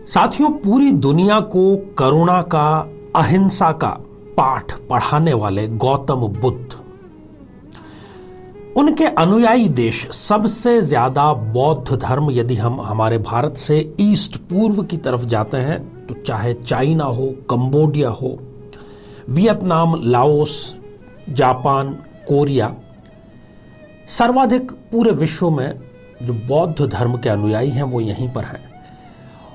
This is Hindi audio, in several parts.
साथियों, पूरी दुनिया को करुणा का, अहिंसा का पाठ पढ़ाने वाले गौतम बुद्ध, उनके अनुयायी देश सबसे ज्यादा बौद्ध धर्म यदि हम हमारे भारत से ईस्ट पूर्व की तरफ जाते हैं तो चाहे चाइना हो, कंबोडिया हो, वियतनाम, लाओस, जापान, कोरिया, सर्वाधिक पूरे विश्व में जो बौद्ध धर्म के अनुयायी हैं वो यहीं पर हैं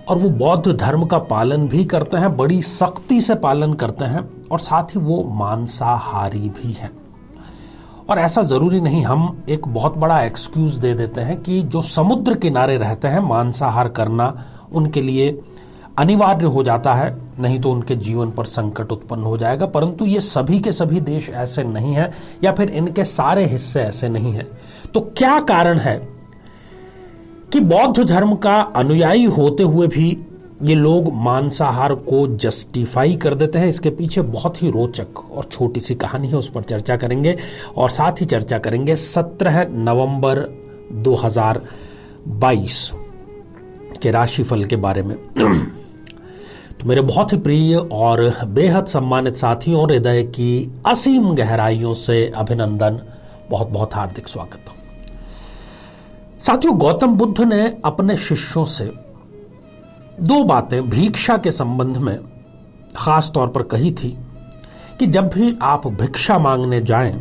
और वो बौद्ध धर्म का पालन भी करते हैं, बड़ी सख्ती से पालन करते हैं और साथ ही वो मांसाहारी भी हैं। और ऐसा जरूरी नहीं, हम एक बहुत बड़ा एक्सक्यूज दे देते हैं कि जो समुद्र किनारे रहते हैं मांसाहार करना उनके लिए अनिवार्य हो जाता है, नहीं तो उनके जीवन पर संकट उत्पन्न हो जाएगा। परंतु ये सभी के सभी देश ऐसे नहीं हैं या फिर इनके सारे हिस्से ऐसे नहीं हैं। तो क्या कारण है कि बौद्ध धर्म का अनुयायी होते हुए भी ये लोग मांसाहार को जस्टिफाई कर देते हैं? इसके पीछे बहुत ही रोचक और छोटी सी कहानी है, उस पर चर्चा करेंगे और साथ ही चर्चा करेंगे 17 नवंबर 2022 के राशिफल के बारे में। तो मेरे बहुत ही प्रिय और बेहद सम्मानित साथियों, हृदय की असीम गहराइयों से अभिनंदन, बहुत बहुत हार्दिक स्वागत। साथियों, गौतम बुद्ध ने अपने शिष्यों से दो बातें भिक्षा के संबंध में खास तौर पर कही थी कि जब भी आप भिक्षा मांगने जाएं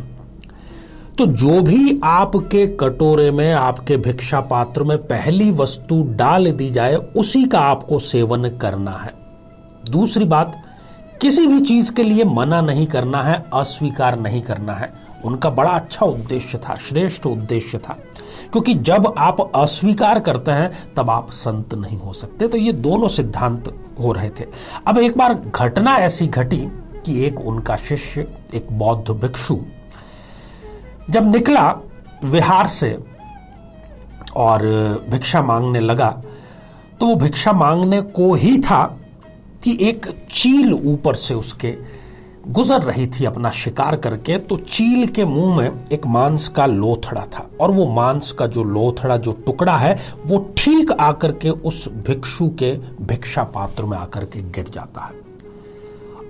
तो जो भी आपके कटोरे में, आपके भिक्षा पात्र में पहली वस्तु डाल दी जाए उसी का आपको सेवन करना है। दूसरी बात, किसी भी चीज के लिए मना नहीं करना है, अस्वीकार नहीं करना है। उनका बड़ा अच्छा उद्देश्य था, श्रेष्ठ उद्देश्य था, क्योंकि जब आप अस्वीकार करते हैं तब आप संत नहीं हो सकते। तो ये दोनों सिद्धांत हो रहे थे। अब एक बार घटना ऐसी घटी कि एक उनका शिष्य, एक बौद्ध भिक्षु जब निकला विहार से और भिक्षा मांगने लगा तो वो भिक्षा मांगने को ही था कि एक चील ऊपर से उसके गुजर रही थी अपना शिकार करके। तो चील के मुंह में एक मांस का लोथड़ा था और वो मांस का जो लोथड़ा, जो टुकड़ा है, वो ठीक आकर के उस भिक्षु के भिक्षा पात्र में आकर के गिर जाता है।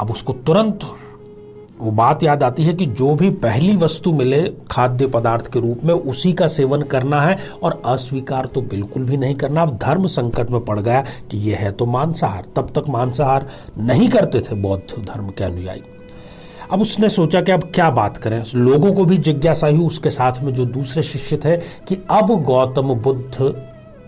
अब उसको तुरंत वो बात याद आती है कि जो भी पहली वस्तु मिले खाद्य पदार्थ के रूप में उसी का सेवन करना है और अस्वीकार तो बिल्कुल भी नहीं करना। अब धर्म संकट में पड़ गया कि यह है तो मांसाहार। तब तक मांसाहार नहीं करते थे बौद्ध धर्म के अनुयायी। अब उसने सोचा कि अब क्या बात करें। लोगों को भी जिज्ञासा हुई, उसके साथ में जो दूसरे शिष्य थे, कि अब गौतम बुद्ध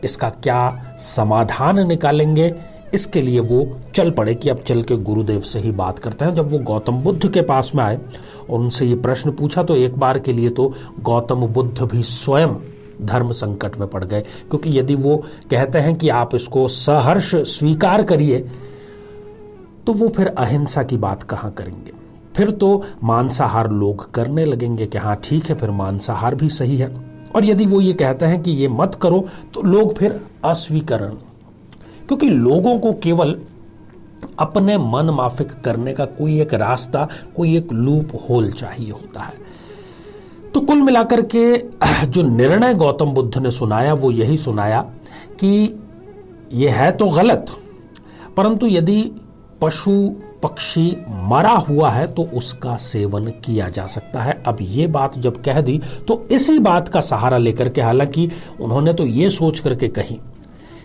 इसका क्या समाधान निकालेंगे। इसके लिए वो चल पड़े कि अब चल के गुरुदेव से ही बात करते हैं। जब वो गौतम बुद्ध के पास में आए और उनसे ये प्रश्न पूछा तो एक बार के लिए तो गौतम बुद्ध भी स्वयं धर्म संकट में पड़ गए, क्योंकि यदि वो कहते हैं कि आप इसको सहर्ष स्वीकार करिए तो वो फिर अहिंसा की बात कहाँ करेंगे। फिर तो मांसाहार लोग करने लगेंगे कि हाँ ठीक है, फिर मांसाहार भी सही है। और यदि वो ये कहते हैं कि ये मत करो तो लोग फिर अस्वीकरण, क्योंकि लोगों को केवल अपने मन माफिक करने का कोई एक रास्ता, कोई एक लूप होल चाहिए होता है। तो कुल मिलाकर के जो निर्णय गौतम बुद्ध ने सुनाया वो यही सुनाया कि यह है तो गलत, परंतु यदि पशु पक्षी मरा हुआ है तो उसका सेवन किया जा सकता है। अब ये बात जब कह दी तो इसी बात का सहारा लेकर के, हालांकि उन्होंने तो ये सोच करके कही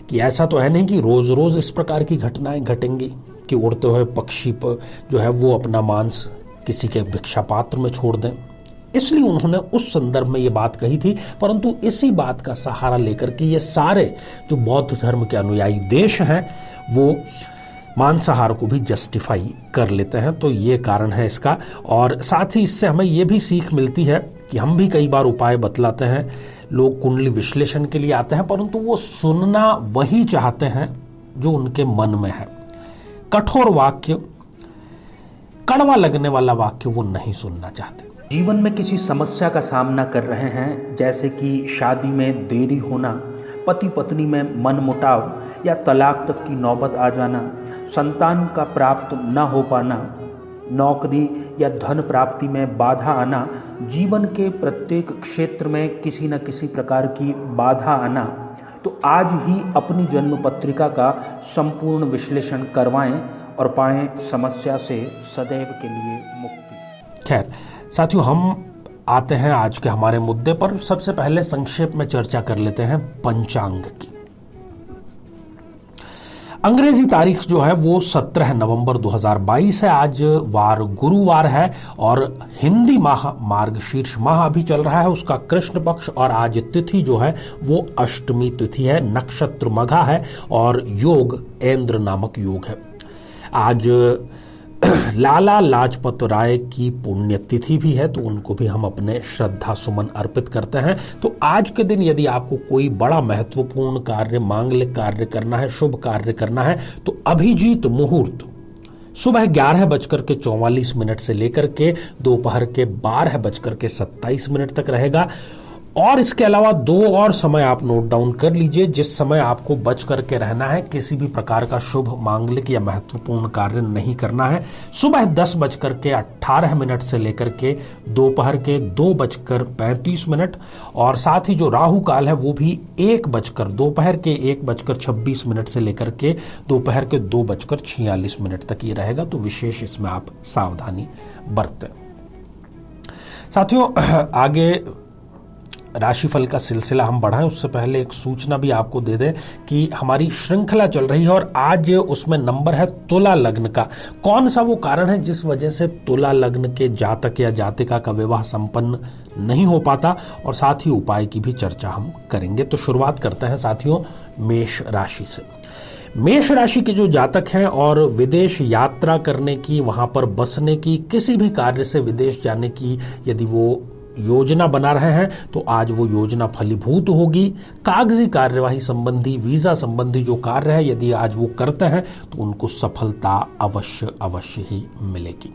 कि ऐसा तो है नहीं कि रोज रोज इस प्रकार की घटनाएं घटेंगी कि उड़ते हुए पक्षी पर जो है वो अपना मांस किसी के भिक्षा पात्र में छोड़ दें, इसलिए उन्होंने उस संदर्भ में ये बात कही थी। परंतु इसी बात का सहारा लेकर के ये सारे जो बौद्ध धर्म के अनुयायी देश हैं वो मांसाहार को भी जस्टिफाई कर लेते हैं। तो ये कारण है इसका। और साथ ही इससे हमें ये भी सीख मिलती है कि हम भी कई बार उपाय बतलाते हैं, लोग कुंडली विश्लेषण के लिए आते हैं, परंतु वो सुनना वही चाहते हैं जो उनके मन में है। कठोर वाक्य, कड़वा लगने वाला वाक्य वो नहीं सुनना चाहते। जीवन में किसी समस्या का सामना कर रहे हैं, जैसे कि शादी में देरी होना, पति पत्नी में मनमुटाव या तलाक तक की नौबत आ जाना, संतान का प्राप्त न हो पाना, नौकरी या धन प्राप्ति में बाधा आना, जीवन के प्रत्येक क्षेत्र में किसी न किसी प्रकार की बाधा आना, तो आज ही अपनी जन्म पत्रिका का संपूर्ण विश्लेषण करवाएं और पाएं समस्या से सदैव के लिए मुक्ति। खैर साथियों, हम आते हैं आज के हमारे मुद्दे पर। सबसे पहले संक्षेप में चर्चा कर लेते हैं पंचांग की। अंग्रेजी तारीख जो है वो 17 नवंबर 2022 है। आज वार गुरुवार है और हिंदी माह मार्गशीर्ष माह अभी चल रहा है, उसका कृष्ण पक्ष, और आज तिथि जो है वो अष्टमी तिथि है, नक्षत्र मघा है और योग ऐन्द्र नामक योग है। आज लाला लाजपत राय की पुण्यतिथि भी है, तो उनको भी हम अपने श्रद्धा सुमन अर्पित करते हैं। तो आज के दिन यदि आपको कोई बड़ा महत्वपूर्ण कार्य, मांगलिक कार्य करना है, शुभ कार्य करना है, तो अभिजीत मुहूर्त सुबह 11:44 से लेकर के दोपहर के 12:27 तक रहेगा। और इसके अलावा 2 और समय आप नोट डाउन कर लीजिए जिस समय आपको बच करके रहना है, किसी भी प्रकार का शुभ, मांगलिक या महत्वपूर्ण कार्य नहीं करना है। सुबह 10:18 से लेकर के दोपहर के 2:35 और साथ ही जो राहु काल है वो भी दोपहर के 1:26 से लेकर के दोपहर के 2:46 तक ये रहेगा। तो विशेष इसमें आप सावधानी बरतें। साथियों, आगे राशिफल का सिलसिला हम बढ़ाएं उससे पहले एक सूचना भी आपको दे दें कि हमारी श्रृंखला चल रही है और आज उसमें नंबर है तुला लग्न का। कौन सा वो कारण है जिस वजह से तुला लग्न के जातक या जातिका का विवाह संपन्न नहीं हो पाता, और साथ ही उपाय की भी चर्चा हम करेंगे। तो शुरुआत करते हैं साथियों मेष राशि से। मेष राशि के जो जातक हैं और विदेश यात्रा करने की, वहां पर बसने की, किसी भी कार्य से विदेश जाने की यदि वो योजना बना रहे हैं तो आज वो योजना फलीभूत होगी। कागजी कार्यवाही संबंधी, वीजा संबंधी जो कार्य है यदि आज वो करते हैं तो उनको सफलता अवश्य ही मिलेगी।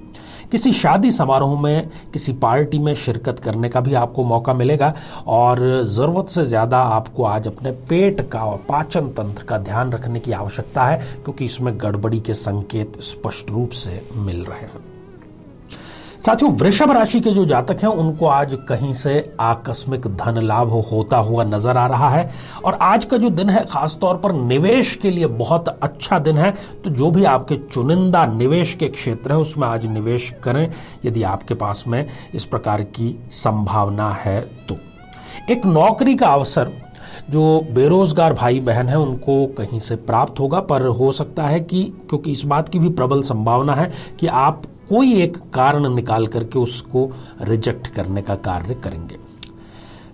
किसी शादी समारोह में, किसी पार्टी में शिरकत करने का भी आपको मौका मिलेगा और ज़रूरत से ज़्यादा आपको आज अपने पेट का और पाचन तंत्र का ध्यान रखने की आवश्यकता है, क्योंकि इसमें गड़बड़ी के संकेत स्पष्ट रूप से मिल रहे हैं। साथियों, वृषभ राशि के जो जातक हैं उनको आज कहीं से आकस्मिक धन लाभ होता हुआ नजर आ रहा है और आज का जो दिन है खासतौर पर निवेश के लिए बहुत अच्छा दिन है। तो जो भी आपके चुनिंदा निवेश के क्षेत्र है उसमें आज निवेश करें यदि आपके पास में इस प्रकार की संभावना है तो। एक नौकरी का अवसर जो बेरोजगार भाई बहन है उनको कहीं से प्राप्त होगा, पर हो सकता है कि क्योंकि इस बात की भी प्रबल संभावना है कि आप कोई एक कारण निकाल करके उसको रिजेक्ट करने का कार्य करेंगे।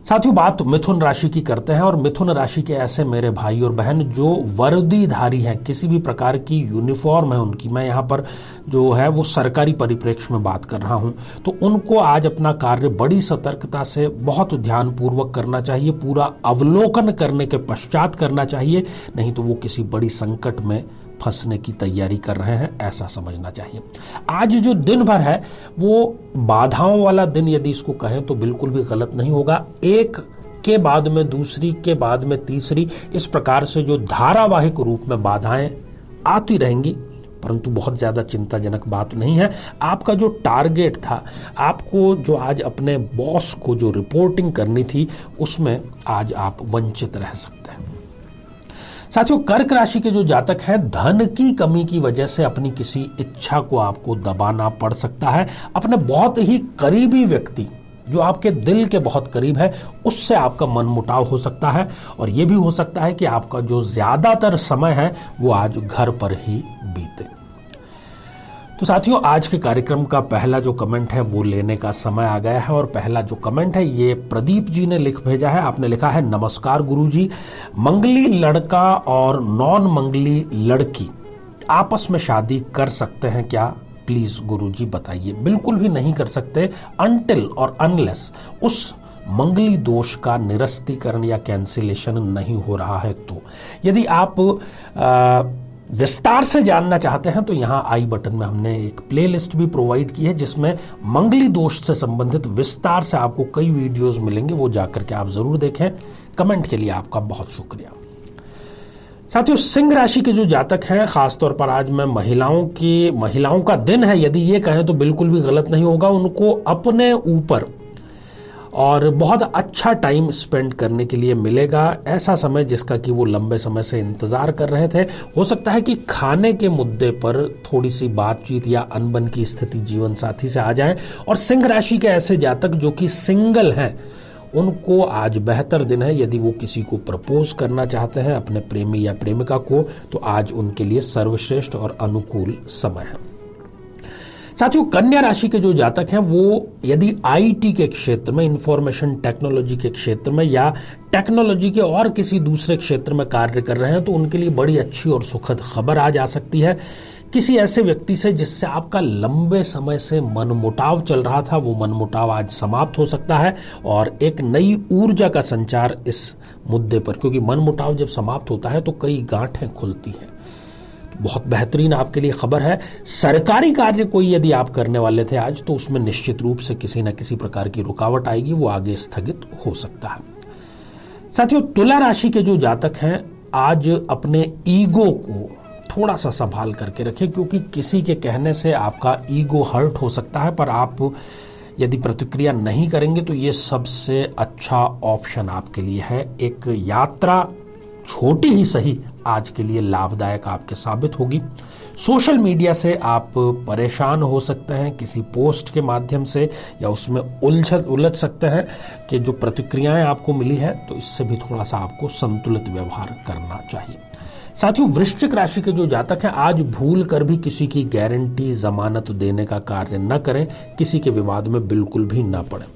साथियों, बात मिथुन राशि की करते हैं और मिथुन राशि के ऐसे मेरे भाई और बहन जो वर्दीधारी हैं, किसी भी प्रकार की यूनिफॉर्म है उनकी, मैं यहाँ पर जो है वो सरकारी परिप्रेक्ष्य में बात कर रहा हूँ, तो उनको आज अपना कार्य बड़ी सतर्कता से बहुत ध्यानपूर्वक करना चाहिए, पूरा अवलोकन करने के पश्चात करना चाहिए, नहीं तो वो किसी बड़ी संकट में फंसने की तैयारी कर रहे हैं, ऐसा समझना चाहिए। आज जो दिन भर है वो बाधाओं वाला दिन यदि इसको कहें तो बिल्कुल भी गलत नहीं होगा। एक के बाद में दूसरी, के बाद में तीसरी, इस प्रकार से जो धारावाहिक रूप में बाधाएं आती रहेंगी, परंतु बहुत ज्यादा चिंताजनक बात नहीं है। आपका जो टारगेट था, आपको जो आज अपने बॉस को जो रिपोर्टिंग करनी थी, उसमें आज आप वंचित रह सकते हैं। साथियों, कर्क राशि के जो जातक हैं, धन की कमी की वजह से अपनी किसी इच्छा को आपको दबाना पड़ सकता है। अपने बहुत ही करीबी व्यक्ति जो आपके दिल के बहुत करीब है उससे आपका मनमुटाव हो सकता है और यह भी हो सकता है कि आपका जो ज्यादातर समय है वो आज घर पर ही बीते। तो साथियों, आज के कार्यक्रम का पहला जो कमेंट है वो लेने का समय आ गया है और पहला जो कमेंट है ये प्रदीप जी ने लिख भेजा है। आपने लिखा है, नमस्कार गुरुजी, मंगली लड़का और नॉन मंगली लड़की आपस में शादी कर सकते हैं क्या? प्लीज गुरुजी बताइए। बिल्कुल भी नहीं कर सकते अनटिल और अनलेस उस मंगली दोष का निरस्तीकरण या कैंसिलेशन नहीं हो रहा है। तो यदि आप विस्तार से जानना चाहते हैं तो यहाँ आई बटन में हमने एक प्लेलिस्ट भी प्रोवाइड की है जिसमें मंगली दोष से संबंधित विस्तार से आपको कई वीडियोस मिलेंगे, वो जाकर के आप जरूर देखें। कमेंट के लिए आपका बहुत शुक्रिया। साथियों, सिंह राशि के जो जातक हैं, खासतौर पर आज मैं महिलाओं का दिन है, यदि ये कहें तो बिल्कुल भी गलत नहीं होगा। उनको अपने ऊपर और बहुत अच्छा टाइम स्पेंड करने के लिए मिलेगा। ऐसा समय जिसका कि वो लंबे समय से इंतज़ार कर रहे थे। हो सकता है कि खाने के मुद्दे पर थोड़ी सी बातचीत या अनबन की स्थिति जीवन साथी से आ जाए। और सिंह राशि के ऐसे जातक जो कि सिंगल हैं, उनको आज बेहतर दिन है। यदि वो किसी को प्रपोज करना चाहते हैं, अपने प्रेमी या प्रेमिका को, तो आज उनके लिए सर्वश्रेष्ठ और अनुकूल समय है। साथियों, कन्या राशि के जो जातक हैं वो यदि आईटी के क्षेत्र में, इंफॉर्मेशन टेक्नोलॉजी के क्षेत्र में या टेक्नोलॉजी के और किसी दूसरे क्षेत्र में कार्य कर रहे हैं, तो उनके लिए बड़ी अच्छी और सुखद खबर आज आ सकती है। किसी ऐसे व्यक्ति से जिससे आपका लंबे समय से मनमुटाव चल रहा था, वो मनमुटाव आज समाप्त हो सकता है और एक नई ऊर्जा का संचार इस मुद्दे पर, क्योंकि मनमुटाव जब समाप्त होता है तो कई गांठें खुलती हैं। बहुत बेहतरीन आपके लिए खबर है। सरकारी कार्य कोई यदि आप करने वाले थे आज, तो उसमें निश्चित रूप से किसी न किसी प्रकार की रुकावट आएगी, वो आगे स्थगित हो सकता है। साथियों, तुला राशि के जो जातक हैं आज अपने ईगो को थोड़ा सा संभाल करके रखें, क्योंकि किसी के कहने से आपका ईगो हर्ट हो सकता है। पर आप यदि प्रतिक्रिया नहीं करेंगे तो ये सबसे अच्छा ऑप्शन आपके लिए है। एक यात्रा छोटी ही सही आज के लिए लाभदायक आपके साबित होगी। सोशल मीडिया से आप परेशान हो सकते हैं किसी पोस्ट के माध्यम से, या उसमें उलझ सकते हैं कि जो प्रतिक्रियाएं आपको मिली है, तो इससे भी थोड़ा सा आपको संतुलित व्यवहार करना चाहिए। साथियों, वृश्चिक राशि के जो जातक हैं आज भूल कर भी किसी की गारंटी, जमानत देने का कार्य न करें, किसी के विवाद में बिल्कुल भी न पड़े।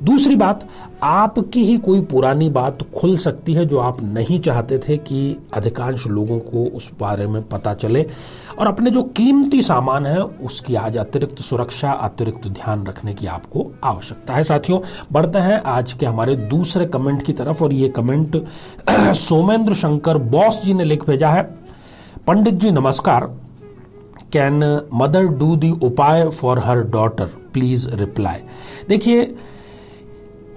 दूसरी बात, आपकी ही कोई पुरानी बात खुल सकती है जो आप नहीं चाहते थे कि अधिकांश लोगों को उस बारे में पता चले, और अपने जो कीमती सामान है उसकी आज अतिरिक्त सुरक्षा, अतिरिक्त ध्यान रखने की आपको आवश्यकता है। साथियों, बढ़ते हैं आज के हमारे दूसरे कमेंट की तरफ, और ये कमेंट सोमेंद्र शंकर बॉस जी ने लिख भेजा है। पंडित जी नमस्कार, कैन मदर डू दी उपाय for her daughter, please reply. देखिए,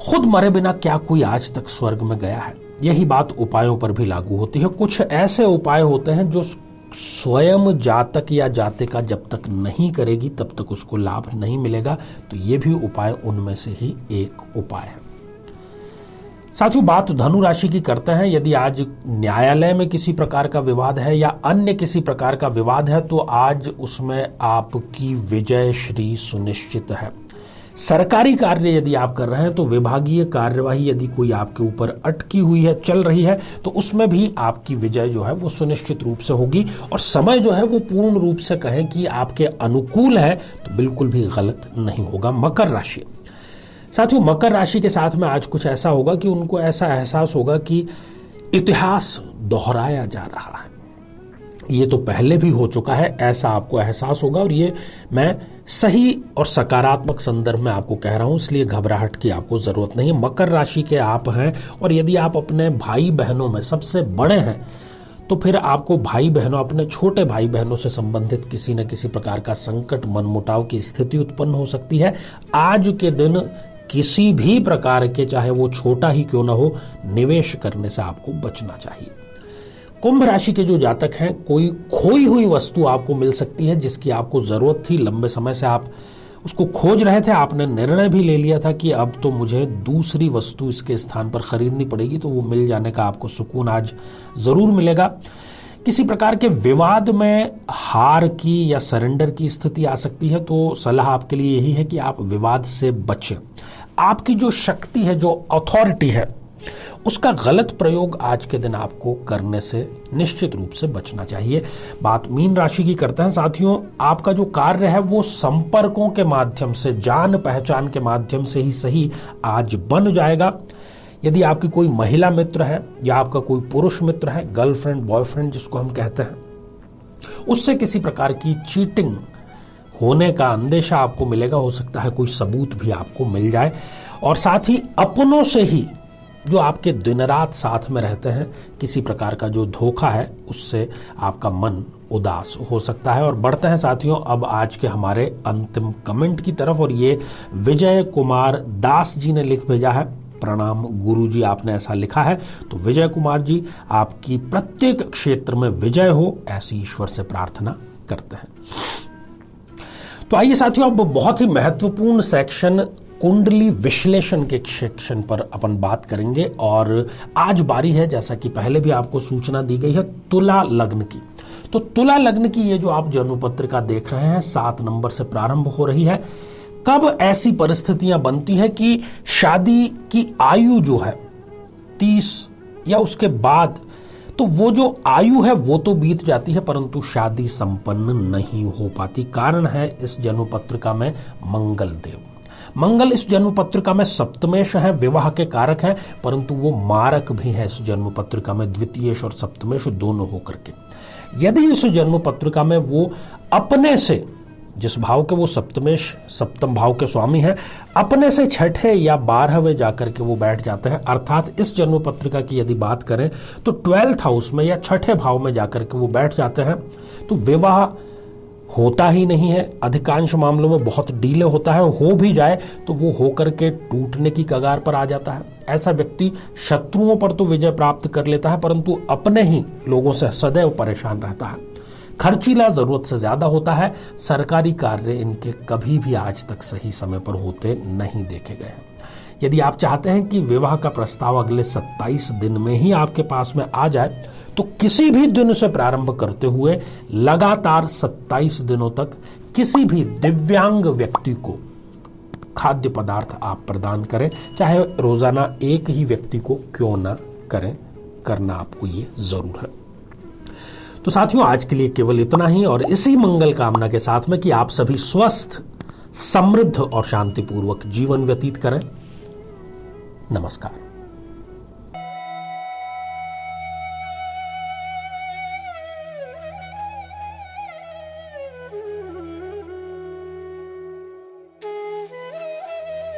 खुद मरे बिना क्या कोई आज तक स्वर्ग में गया है? यही बात उपायों पर भी लागू होती है। कुछ ऐसे उपाय होते हैं जो स्वयं जातक या जातिका जब तक नहीं करेगी तब तक उसको लाभ नहीं मिलेगा, तो ये भी उपाय उनमें से ही एक उपाय है। साथियों, बात धनु राशि की करते हैं। यदि आज न्यायालय में किसी प्रकार का विवाद है या अन्य किसी प्रकार का विवाद है, तो आज उसमें आपकी विजय श्री सुनिश्चित है। सरकारी कार्य यदि आप कर रहे हैं, तो विभागीय कार्यवाही यदि कोई आपके ऊपर अटकी हुई है, चल रही है, तो उसमें भी आपकी विजय जो है वो सुनिश्चित रूप से होगी। और समय जो है वो पूर्ण रूप से कहें कि आपके अनुकूल है, तो बिल्कुल भी गलत नहीं होगा। मकर राशि, साथियों, मकर राशि के साथ में आज कुछ ऐसा होगा कि उनको ऐसा एहसास होगा कि इतिहास दोहराया जा रहा है। ये तो पहले भी हो चुका है, ऐसा आपको एहसास होगा। और ये मैं सही और सकारात्मक संदर्भ में आपको कह रहा हूं, इसलिए घबराहट की आपको जरूरत नहीं है। मकर राशि के आप हैं, और यदि आप अपने भाई बहनों में सबसे बड़े हैं, तो फिर आपको भाई बहनों, अपने छोटे भाई बहनों से संबंधित किसी न किसी प्रकार का संकट, मनमुटाव की स्थिति उत्पन्न हो सकती है। आज के दिन किसी भी प्रकार के, चाहे वो छोटा ही क्यों ना हो, निवेश करने से आपको बचना चाहिए। कुंभ राशि के जो जातक हैं, कोई खोई हुई वस्तु आपको मिल सकती है जिसकी आपको जरूरत थी। लंबे समय से आप उसको खोज रहे थे, आपने निर्णय भी ले लिया था कि अब तो मुझे दूसरी वस्तु इसके स्थान पर खरीदनी पड़ेगी, तो वो मिल जाने का आपको सुकून आज जरूर मिलेगा। किसी प्रकार के विवाद में हार की या सरेंडर की स्थिति आ सकती है, तो सलाह आपके लिए यही है कि आप विवाद से बचें। आपकी जो शक्ति है, जो अथॉरिटी है, उसका गलत प्रयोग आज के दिन आपको करने से निश्चित रूप से बचना चाहिए। बात मीन राशि की करते हैं। साथियों, आपका जो कार्य है वो संपर्कों के माध्यम से, जान पहचान के माध्यम से ही सही आज बन जाएगा। यदि आपकी कोई महिला मित्र है या आपका कोई पुरुष मित्र है, गर्लफ्रेंड, बॉयफ्रेंड जिसको हम कहते हैं, उससे किसी प्रकार की चीटिंग होने का अंदेशा आपको मिलेगा। हो सकता है कोई सबूत भी आपको मिल जाए। और साथ ही अपनों से ही, जो आपके दिन रात साथ में रहते हैं, किसी प्रकार का जो धोखा है उससे आपका मन उदास हो सकता है। और बढ़ते हैं साथियों अब आज के हमारे अंतिम कमेंट की तरफ, और ये विजय कुमार दास जी ने लिख भेजा है। प्रणाम गुरुजी, आपने ऐसा लिखा है। तो विजय कुमार जी, आपकी प्रत्येक क्षेत्र में विजय हो, ऐसी ईश्वर से प्रार्थना करते हैं। तो आइए साथियों, अब बहुत ही महत्वपूर्ण सेक्शन कुंडली विश्लेषण के सेक्शन पर अपन बात करेंगे। और आज बारी है, जैसा कि पहले भी आपको सूचना दी गई है, तुला लग्न की। तो तुला लग्न की ये जो आप जन्म पत्रिका देख रहे हैं 7 नंबर से प्रारंभ हो रही है। कब ऐसी परिस्थितियां बनती हैं कि शादी की आयु जो है 30 या उसके बाद, तो वो जो आयु है वो तो बीत जाती है परंतु शादी संपन्न नहीं हो पाती। कारण है इस जन्म पत्रिका में मंगल देव। मंगल इस जन्म पत्रिका में सप्तमेश है, विवाह के कारक है, परंतु वो मारक भी है इस जन्म पत्रिका में, द्वितीयेश और सप्तमेश दोनों होकर के। यदि इस जन्म पत्रिका में वो अपने से, जिस भाव के वो सप्तमेश सप्तम भाव के स्वामी हैं, अपने से छठे या 12वें जाकर के वो बैठ जाते हैं, अर्थात इस जन्म पत्रिका की यदि बात करें तो 12th हाउस में या छठे भाव में जाकर के वो बैठ जाते हैं, तो विवाह होता ही नहीं है। अधिकांश मामलों में बहुत डीले होता है, हो भी जाए तो वो होकर के टूटने की कगार पर आ जाता है। ऐसा व्यक्ति शत्रुओं पर तो विजय प्राप्त कर लेता है परंतु अपने ही लोगों से सदैव परेशान रहता है। खर्चीला जरूरत से ज्यादा होता है। सरकारी कार्य इनके कभी भी आज तक सही समय पर होते नहीं देखे गए हैं। यदि आप चाहते हैं कि विवाह का प्रस्ताव अगले 27 दिन में ही आपके पास में आ जाए तो किसी भी दिन से प्रारंभ करते हुए लगातार 27 दिनों तक किसी भी दिव्यांग व्यक्ति को खाद्य पदार्थ आप प्रदान करें, चाहे रोजाना एक ही व्यक्ति को क्यों ना करें, करना आपको ये जरूर है। तो साथियों, आज के लिए केवल इतना ही, और इसी मंगल कामना के साथ में कि आप सभी स्वस्थ, समृद्ध और शांतिपूर्वक जीवन व्यतीत करें। नमस्कार।